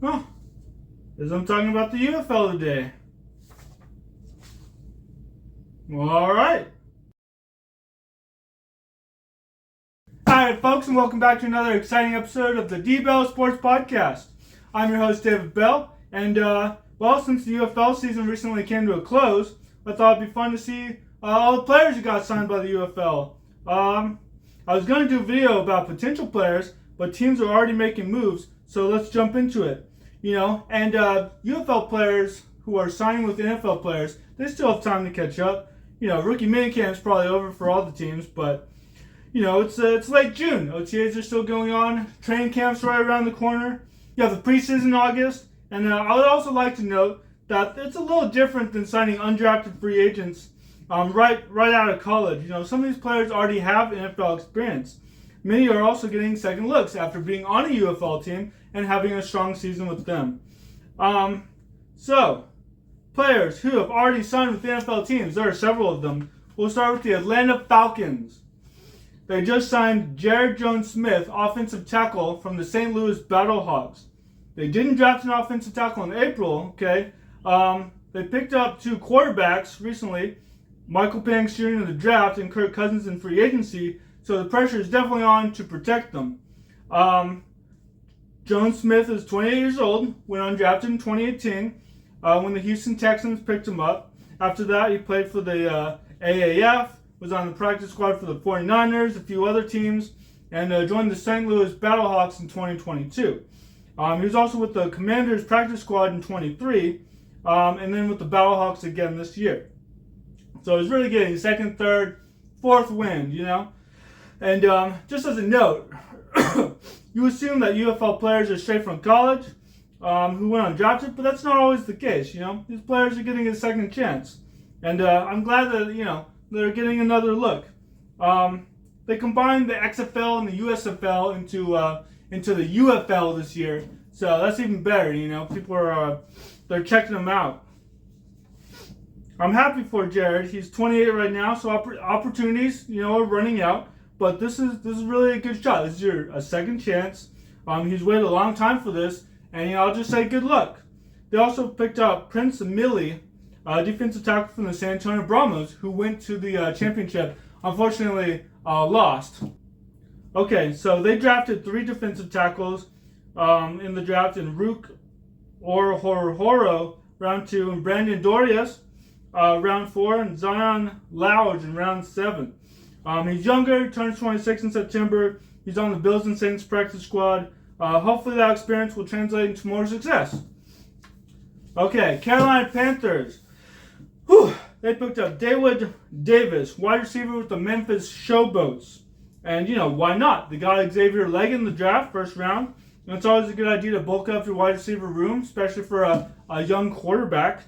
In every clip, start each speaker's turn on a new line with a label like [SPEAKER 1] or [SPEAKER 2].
[SPEAKER 1] Huh. As I'm talking about the UFL today. Alright. Alright, folks, and welcome back to another exciting episode of the D.Bell Sports Podcast. I'm your host, D.Bell, and, since the UFL season recently came to a close, I thought it'd be fun to see all the players who got signed by the UFL. I was going to do a video about potential players, but teams are already making moves, so let's jump into it. UFL players who are signing with NFL players, they still have time to catch up. Rookie minicamp is probably over for all the teams, but it's late June. OTAs are still going on. Training camp's right around the corner. You have the preseason in August, and I would also like to note that it's a little different than signing undrafted free agents right out of college. Some of these players already have NFL experience. Many are also getting second looks after being on a UFL team and having a strong season with them. So, players who have already signed with the NFL teams, there are several of them. We'll start with the Atlanta Falcons. They just signed Jared Jones-Smith, offensive tackle from the St. Louis Battlehawks. They didn't draft an offensive tackle in April, okay? They picked up two quarterbacks recently, Michael Penix Jr. in the draft and Kirk Cousins in free agency, so the pressure is definitely on to protect them. Jones-Smith is 28 years old, went undrafted in 2018 when the Houston Texans picked him up. After that, he played for the AAF, was on the practice squad for the 49ers, a few other teams, and joined the St. Louis Battlehawks in 2022. He was also with the Commanders practice squad in 23, and then with the Battlehawks again this year. So he's really getting second, third, fourth wind, And just as a note, you assume that UFL players are straight from college who went undrafted, but that's not always the case. These players are getting a second chance, and I'm glad that they're getting another look. They combined the XFL and the USFL into the UFL this year, so that's even better. People are they're checking them out. I'm happy for Jared. He's 28 right now, so opportunities are running out. But this is really a good shot. This is a second chance. He's waited a long time for this, and I'll just say good luck. They also picked up Prince Emili, defensive tackle from the San Antonio Brahmas, who went to the championship. Unfortunately, lost. Okay, so they drafted 3 defensive tackles in the draft, in Rook Horo, round 2, and Brandon Dorias, round 4, and Zion Lounge in round 7. He's younger, turns 26 in September. He's on the Bills and Saints practice squad. Hopefully that experience will translate into more success. Okay, Carolina Panthers. They picked up David Davis, wide receiver with the Memphis Showboats. And, why not? They got Xavier Leggett in the draft, first round. And it's always a good idea to bulk up your wide receiver room, especially for a young quarterback.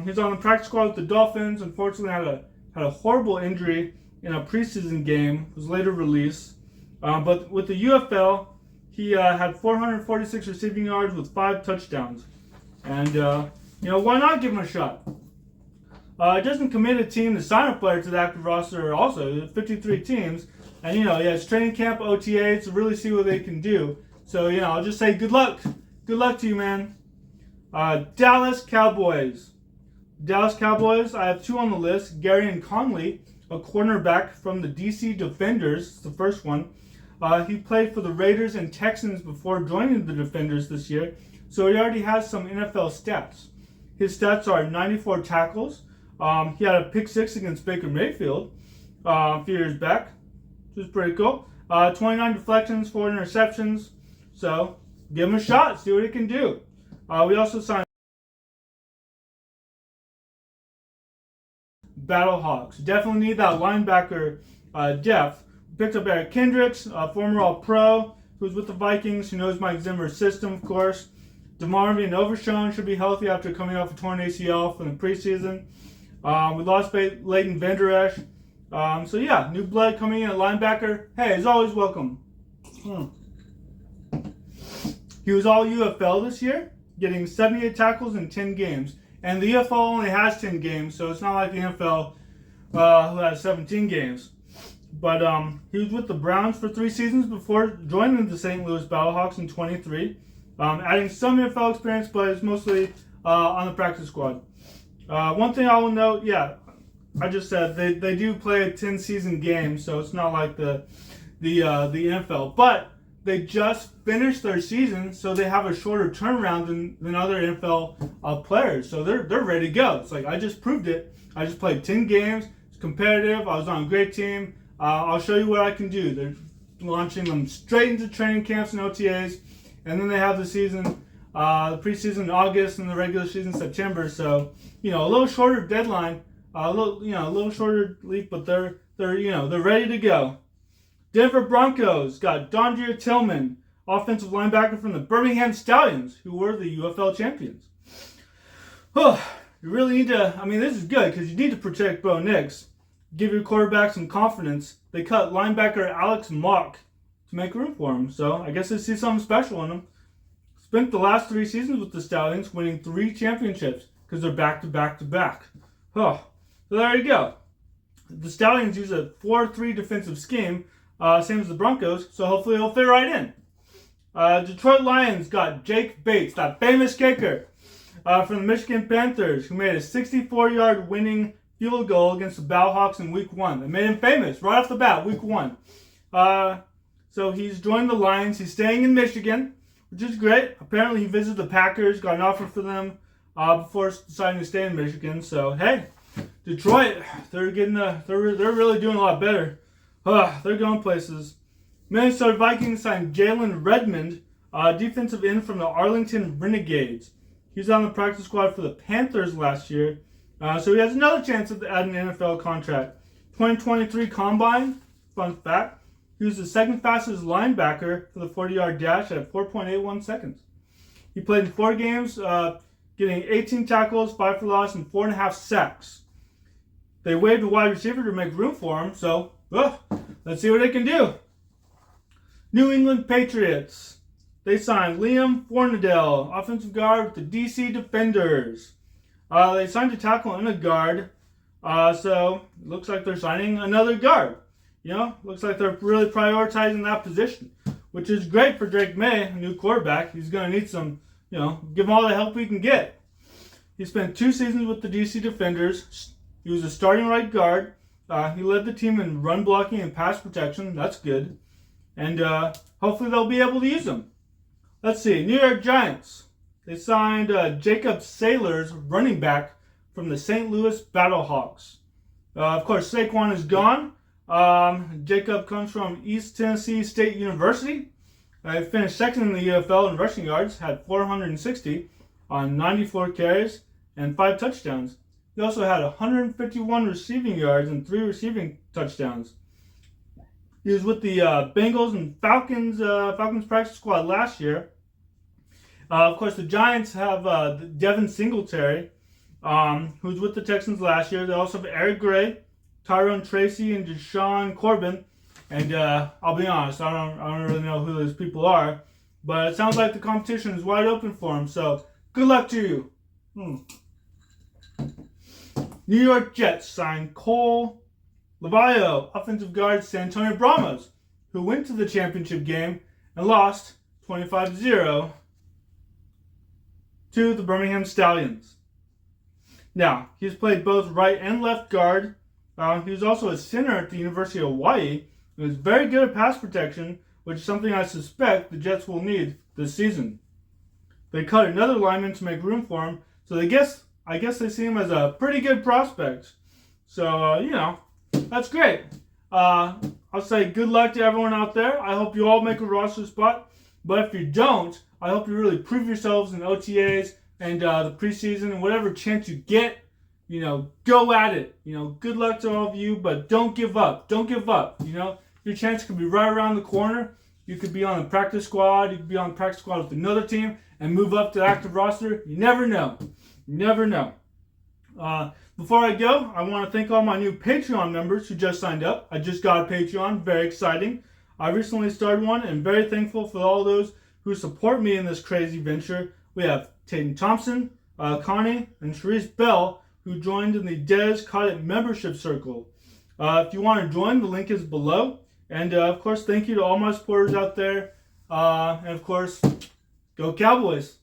[SPEAKER 1] He's on the practice squad with the Dolphins. Unfortunately, had a horrible injury in a preseason game, was later released. But with the UFL, he had 446 receiving yards with 5 touchdowns. And, why not give him a shot? It doesn't commit a team to sign a player to the active roster also. 53 teams. And, he has training camp, OTAs to really see what they can do. So, I'll just say good luck. Good luck to you, man. Dallas Cowboys. Dallas Cowboys, I have 2 on the list. Gary and Conley, a cornerback from the DC Defenders, the first one. He played for the Raiders and Texans before joining the Defenders this year, so he already has some NFL stats. His stats are 94 tackles. He had a pick 6 against Baker Mayfield a few years back, which is pretty cool. 29 deflections, 4 interceptions. So give him a shot, see what he can do. We also signed Battlehawks. Definitely need that linebacker depth. Picked up Eric Kendricks, a former All-Pro, who's with the Vikings, who knows Mike Zimmer's system, of course. DeMarvin Overshown should be healthy after coming off a torn ACL from the preseason. We lost Leighton Vander Esch. New blood coming in at linebacker. Hey, he's always welcome. He was all UFL this year, getting 78 tackles in 10 games. And the UFL only has 10 games, so it's not like the NFL who has 17 games. But he was with the Browns for 3 seasons before joining the St. Louis Battlehawks in 23. adding some NFL experience, but it's mostly on the practice squad. One thing I will note, I just said they do play a 10-season game, so it's not like the NFL. But they just finished their season, so they have a shorter turnaround than other NFL players. So they're ready to go. It's like, I just proved it. I just played 10 games. It's competitive. I was on a great team. I'll show you what I can do. They're launching them straight into training camps and OTAs, and then they have the season, the preseason in August and the regular season in September. So a little shorter deadline, a little shorter leap, but they're ready to go. Denver Broncos got Dondria Tillman, offensive linebacker from the Birmingham Stallions, who were the UFL champions. You really need to, this is good because you need to protect Bo Nix. Give your quarterback some confidence. They cut linebacker Alex Mock to make room for him. So I guess they see something special in him. Spent the last 3 seasons with the Stallions, winning 3 championships because they're back-to-back-to-back. So there you go. The Stallions use a 4-3 defensive scheme, same as the Broncos, so hopefully he'll fit right in. Detroit Lions got Jake Bates, that famous kicker from the Michigan Panthers, who made a 64-yard winning field goal against the Bowhawks in Week 1. They made him famous right off the bat, Week 1. So he's joined the Lions. He's staying in Michigan, which is great. Apparently he visited the Packers, got an offer for them before deciding to stay in Michigan. So hey, Detroit, they're really doing a lot better. They're going places. Minnesota Vikings signed Jalen Redmond, defensive end from the Arlington Renegades. He's on the practice squad for the Panthers last year, so he has another chance at an NFL contract. 2023 Combine, fun fact, he was the second fastest linebacker for the 40-yard dash at 4.81 seconds. He played in 4 games, getting 18 tackles, 5 for loss, and 4.5 sacks. They waived a wide receiver to make room for him, so let's see what they can do. New England Patriots. They signed Liam Fornadell, offensive guard with the DC Defenders. They signed a tackle and a guard, so it looks like they're signing another guard. Looks like they're really prioritizing that position, which is great for Drake May, a new quarterback. He's going to need some, give him all the help he can get. He spent 2 seasons with the DC Defenders. He was a starting right guard. He led the team in run blocking and pass protection. That's good. And hopefully they'll be able to use him. Let's see. New York Giants. They signed Jacob Saylors, running back from the St. Louis Battlehawks. Of course, Saquon is gone. Jacob comes from East Tennessee State University. He finished second in the UFL in rushing yards, had 460 on 94 carries and 5 touchdowns. He also had 151 receiving yards and 3 receiving touchdowns. He was with the Bengals and Falcons practice squad last year. Of course, the Giants have Devin Singletary, who's with the Texans last year. They also have Eric Gray, Tyrone Tracy, and Deshaun Corbin. And I'll be honest, I don't really know who those people are, but it sounds like the competition is wide open for him. So good luck to you. New York Jets signed Cole Lavallo, offensive guard San Antonio Brahmas, who went to the championship game and lost 25-0 to the Birmingham Stallions. Now, he's played both right and left guard. He was also a center at the University of Hawaii. He was very good at pass protection, which is something I suspect the Jets will need this season. They cut another lineman to make room for him, so I guess they see him as a pretty good prospect. So, that's great. I'll say good luck to everyone out there. I hope you all make a roster spot. But if you don't, I hope you really prove yourselves in OTAs and the preseason and whatever chance you get. Go at it. Good luck to all of you, but don't give up. Don't give up. Your chance could be right around the corner. You could be on the practice squad. You could be on the practice squad with another team and move up to the active roster. You never know. You never know. Before I go, I want to thank all my new Patreon members who just signed up. I just got a Patreon. Very exciting. I recently started one and very thankful for all those who support me in this crazy venture. We have Tatum Thompson, Connie, and Sharice Bell, who joined in the Des Caught It membership circle. If you want to join, the link is below. And of course, thank you to all my supporters out there. And of course, Go Cowboys!